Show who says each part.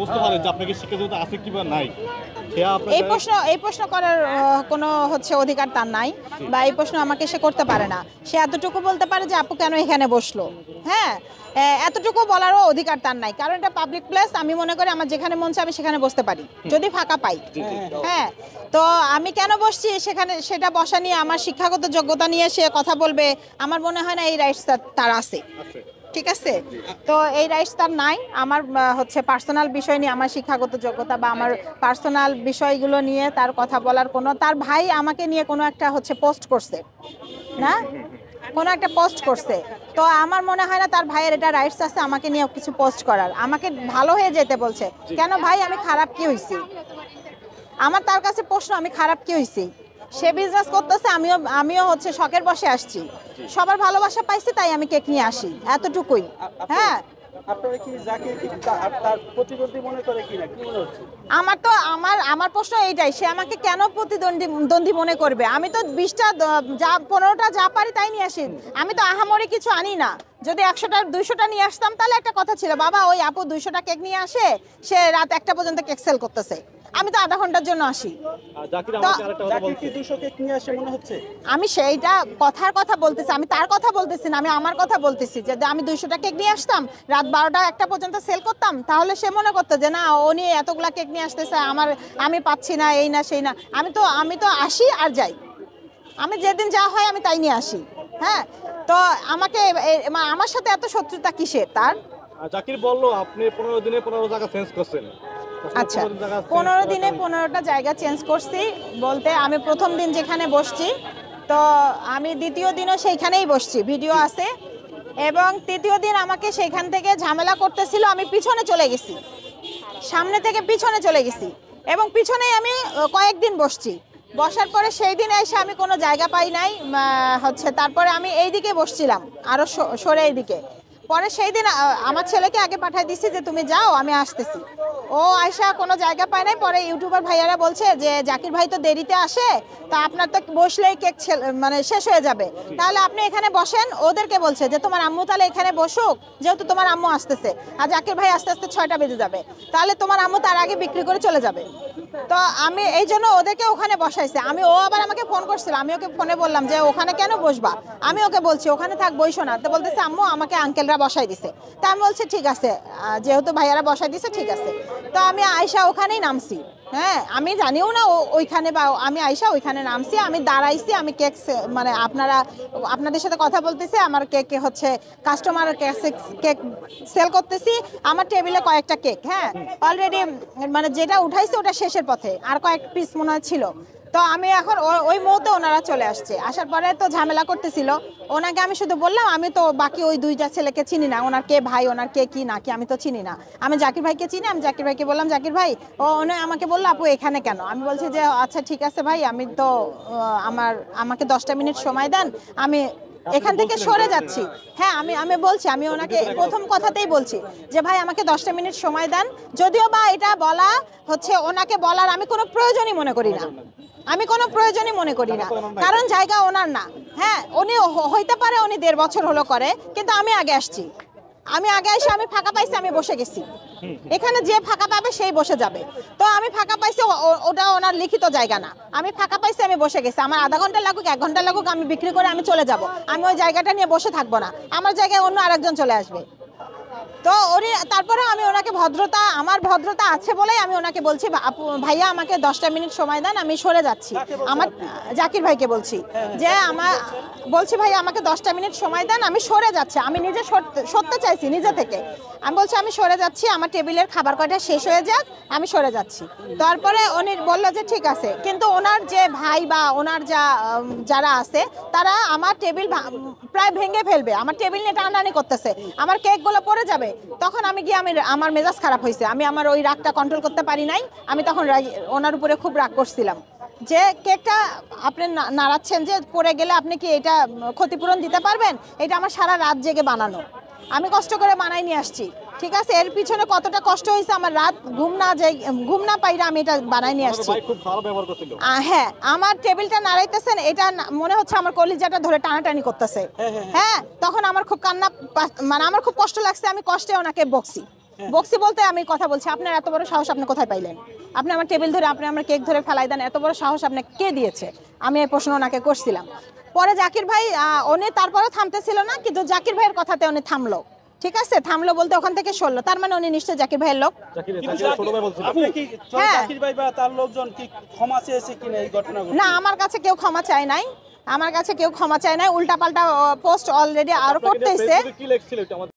Speaker 1: বুঝতে পারে যে আপনাকে শিক্ষাযোগ্যতা আছে কিংবা নাই?
Speaker 2: এই প্রশ্ন করার কোনো অধিকার তার নাই, বা এই প্রশ্ন আমাকে সে করতে পারে না। সে এতটুকু বলতে পারে যে আপু কেন এখানে বসলো, হ্যাঁ, এতটুকু বলারও অধিকার তার নাই, কারণ এটা পাবলিক প্লেস। আমি মনে করি আমার যেখানে মন চায় আমি সেখানে বসতে পারি যদি ফাঁকা পাই। হ্যাঁ, তো আমি কেন বসছি সেখানে সেটা বসা নিয়ে আমার শিক্ষাগত যোগ্যতা নিয়ে সে কথা বলবে, আমার মনে হয় না এই রাইটস তার আছে। ঠিক আছে, তো এই রাইটস তার নাই। আমার পার্সোনাল বিষয় নিয়ে, আমার শিক্ষাগত যোগ্যতা বা আমার পার্সোনাল বিষয়গুলো নিয়ে তার কথা বলার কোনো, তার ভাই আমাকে নিয়ে কোনো একটা পোস্ট করছে না, কোনো একটা পোস্ট করছে, তো আমার মনে হয় না তার ভাইয়ের এটা রাইটস আছে আমাকে নিয়ে কিছু পোস্ট করার। আমাকে ভালো হয়ে যেতে বলছে, কেন ভাই আমি খারাপ কি হয়েছি? আমার তার কাছে প্রশ্ন, আমি খারাপ কি হয়েছি? সে বিজনেস করতেছে, আমিও শখের বসে আসছি, সবার ভালোবাসা পাইছি তাই আমি কেক নিয়ে আসি, এতটুকুই। হ্যাঁ, আমার প্রশ্ন এইটাই, সে আমাকে কেন প্রতিদ্বন্দ্বী মনে করবে? আমি তো 20টা 15টা যা পারি তাই নিয়ে আসি, আমি তো আহামরি কিছু আনি না। যদি 100টা 200টা নিয়ে আসতাম তাহলে একটা কথা ছিল, বাবা ওই আপু 200টা কেক নিয়ে আসে, সে রাত 1টা পর্যন্ত কেক সেল করতেছে, আমি তো আধা ঘন্টার জন্য আসি। আমি সেইটা কথার কথা বলতেছি, আমি তার কথা বলতেছি না, আমি আমার কথা বলতেছি যে আমি 200টা কেক নিয়ে আসতাম, রাত 12টা 1টা পর্যন্ত সেল করতাম, তাহলে সে মনে করতো যে না উনি এতগুলা কেক নিয়ে আসতেছে, আমি পাচ্ছি না, এই না সেই না। আমি তো আসি আর যাই, আমি যেদিন যা হয় আমি তাই নিয়ে আসি। হ্যাঁ, তো আমার সাথে এত শত্রুতা কিসের তার?
Speaker 1: জাকির বললো আপনি 15 দিনে 15 জায়গা চেঞ্জ করছেন।
Speaker 2: আচ্ছা, 15 দিনে 15টা জায়গা চেঞ্জ করছি বলতে, আমি প্রথম দিন যেখানে বসছি, তো আমি দ্বিতীয় দিনও সেইখানেই বসছি, ভিডিও আছে। এবং তৃতীয় দিন আমাকে সেখান থেকে ঝামেলা করতেছিল, আমি পিছনে চলে গেছি, সামনে থেকে পিছনে চলে গেছি, এবং পিছনেই আমি কয়েকদিন বসছি। বসার পরে সেই দিন এসে আমি কোনো জায়গা পাই নাই, তারপরে আমি এইদিকে বসছিলাম, আরও সরে এইদিকে। পরে সেই দিন আমার ছেলেকে আগে পাঠিয়ে দিছি যে তুমি যাও, আমি আসতেছি। ও আয়সা কোনো জায়গা পায় নাই, পরে ইউটিউবার ভাইয়ারা বলছে যে জাকির ভাই তো দেরিতে আসে, তা আপনার তো বসলেই কেক শেষ হয়ে যাবে, তাহলে আপনি এখানে বসেন। ওদেরকে বলছে যে তোমার আম্মু তাহলে এখানে বসুক, যেহেতু তোমার আম্মু আসতেছে, আর জাকির ভাই আস্তে আস্তে 6টা বেজে যাবে, তাহলে তোমার আম্মু তার আগে বিক্রি করে চলে যাবে। তো আমি এই জন্য ওদেরকে ওখানে বসাইছে। ও আবার আমাকে ফোন করছিল, আমি ওকে ফোনে বললাম যে ওখানে কেন বসবা, আমি ওকে বলছি ওখানে থাক, বইসো না। তো বলতেছে আম্মু আমাকে আঙ্কেলরা বসাই দিছে। তা আমি বলছি ঠিক আছে, যেহেতু ভাইয়ারা বসাই দিছে ঠিক আছে। তো আমি আয়সা ওখানেই নামছি। হ্যাঁ, আমি জানিও না ওইখানে, বা আমি আয়সা ওইখানে নামছি, আমি দাঁড়াইছি, আমি কেক আপনাদের সাথে কথা বলতেছি, আমার কেক কাস্টমার কেক সেল করতেছি, আমার টেবিলে কয়েকটা কেক, হ্যাঁ অলরেডি যেটা উঠাইছে ওটা শেষের পথে, আর কয়েক পিস মনে হয় ছিল। তো আমি এখন ওই মুহূর্তে ওনারা চলে আসছে, আসার পরে তো ঝামেলা করতেছিল। ওনাকে আমি শুধু বললাম আমি তো বাকি ওই 2টা ছেলেকে চিনি না, ওনার কে ভাই, ওনার কে কি নাকি আমি তো চিনি না, আমি জাকির ভাইকে চিনি। আমি জাকির ভাইকে বললাম জাকির ভাই, উনি আমাকে বললো আপু এখানে কেন? আমি বলছি যে আচ্ছা ঠিক আছে ভাই, আমি তো আমাকে 10টা মিনিট সময় দেন, আমি এখান থেকে সরে যাচ্ছি। হ্যাঁ, আমি বলছি, আমি ওনাকে প্রথম কথাতেই বলছি যে ভাই আমাকে 10টা মিনিট সময় দেন, যদিও বা এটা বলা ওনাকে বলার আমি কোনো প্রয়োজনই মনে করি না, কারণ জায়গা ওনার না। হ্যাঁ, উনি হইতে পারে উনি 1.5 বছর হলো করে, কিন্তু আমি আগে আসছি, আমি আগে এসে আমি ফাঁকা পাইছি, আমি বসে গেছি। এখানে যে ফাঁকা পাবে সেই বসে যাবে, তো আমি ফাঁকা পাইছি, ওটা ওনার লিখিত জায়গা না, আমি ফাঁকা পাইছি, আমি বসে গেছি। আমার আধা ঘন্টা লাগুক 1 ঘন্টা লাগুক, আমি বিক্রি করে আমি চলে যাব, আমি ওই জায়গাটা নিয়ে বসে থাকবো না, আমার জায়গায় অন্য আরেকজন চলে আসবে। তো তারপরে আমি ওনাকে আমার ভদ্রতা আছে বলেই আমি ওনাকে বলছি ভাইয়া আমাকে 10টা মিনিট সময় দেন, আমি সরে যাচ্ছি। আমার জাকির ভাইকে বলছি যে বলছি ভাইয়া আমাকে 10টা মিনিট সময় দেন, আমি সরে যাচ্ছি, আমি নিজে সরতে চাইছি নিজে থেকে। আমি বলছি আমি সরে যাচ্ছি, আমার টেবিলের খাবার কয়টা শেষ হয়ে যাক, আমি সরে যাচ্ছি। তারপরে উনি বললো যে ঠিক আছে, কিন্তু ওনার যে ভাই বা ওনার যারা আছে তারা আমার টেবিল প্রায় ভেঙে ফেলবে, আমার টেবিল নিয়ে টানাটানি করতেছে, আমার কেকগুলো পড়ে যাবে। তখন আমি গিয়ে আমার মেজাজ খারাপ হয়েছে, আমি আমার ওই রাগটা কন্ট্রোল করতে পারি নাই। আমি তখন ওনার উপরে খুব রাগ করছিলাম যে কেকটা আপনি নাড়াচ্ছেন, যে পড়ে গেলে আপনি কি এটা ক্ষতিপূরণ দিতে পারবেন? এটা আমার সারা রাত জেগে বানানো, আমি কষ্ট করে বানাই নিয়ে আসছি, ঠিক আছে? এর পিছনে কতটা কষ্ট হয়েছে, আমার রাত ঘুম না পাইরা আমি এটা বানাই নিয়ে আসছি। হ্যাঁ, আমার টেবিলটা নাড়াইতেছেন, এটা মনে হচ্ছে আমার কলিজাটা ধরে টানাটানি করতেছে। হ্যাঁ, তখন আমার খুব আমার খুব কষ্ট লাগছে, আমি কষ্টে ওনাকে বকছি। বক্সি বলতে আমি কথা বলছি, আপনার এত বড় সাহস আপনি কোথায় পাইলেন? আপনি আমার টেবিল ধরে, আপনি আমার কেক ধরে ফেলাই দেন, এত বড় সাহস আপনি কে দিয়েছে? আমি এই প্রশ্ন ওনাকে করছিলাম। পরে জাকির ভাই উনি তারপরে থামতেছিল না, কিন্তু জাকির ভাইয়ের কথাতে উনি থামলো। ঠিক আছে, থামলো বলতে ওখান থেকে সরলো, তার মানে উনি নিশ্চয়ই জাকির ভাইয়ের লোক।
Speaker 1: ছোট ভাই বলছিল।
Speaker 3: আপনি কি
Speaker 2: হ্যাঁ।
Speaker 3: জাকির ভাই বা তার লোকজন কি ক্ষমা চেয়েছে কিনা এই ঘটনাগুলো?
Speaker 2: না, আমার কাছে কেউ ক্ষমা চায় নাই, আমার কাছে কেউ ক্ষমা চায় নাই, উল্টাপাল্টা পোস্ট অলরেডি আরো
Speaker 1: আপনাকে নিয়ে
Speaker 2: করতেছে।
Speaker 1: ফেসবুকে কি লেখছিল এটা আমাদের